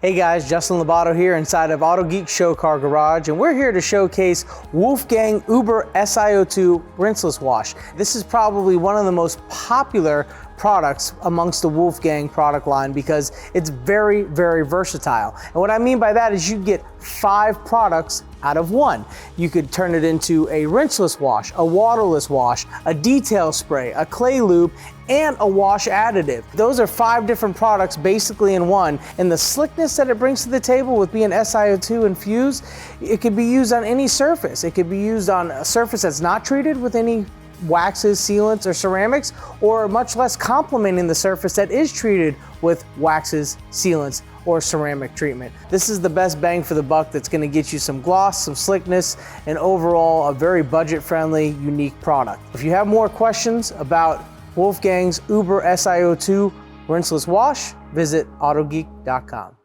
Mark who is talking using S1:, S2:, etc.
S1: Hey guys, Justin Labato here inside of Autogeek Show Car Garage, and we're here to showcase Wolfgang Über SiO2 Rinseless Wash. This is probably one of the most popular products amongst the Wolfgang product line because it's very, very versatile. And what I mean by that is you get 5 products out of one. You could turn it into a rinseless wash, a waterless wash, a detail spray, a clay lube, and a wash additive. Those are 5 different products basically in one, and the slickness that it brings to the table with being SiO2 infused, it could be used on any surface. It could be used on a surface that's not treated with any waxes, sealants, or ceramics, or much less complementing the surface that is treated with waxes, sealants, or ceramic treatment. This is the best bang for the buck that's going to get you some gloss, some slickness, and overall a very budget-friendly, unique product. If you have more questions about Wolfgang's Über SiO2 Rinseless Wash, visit autogeek.com.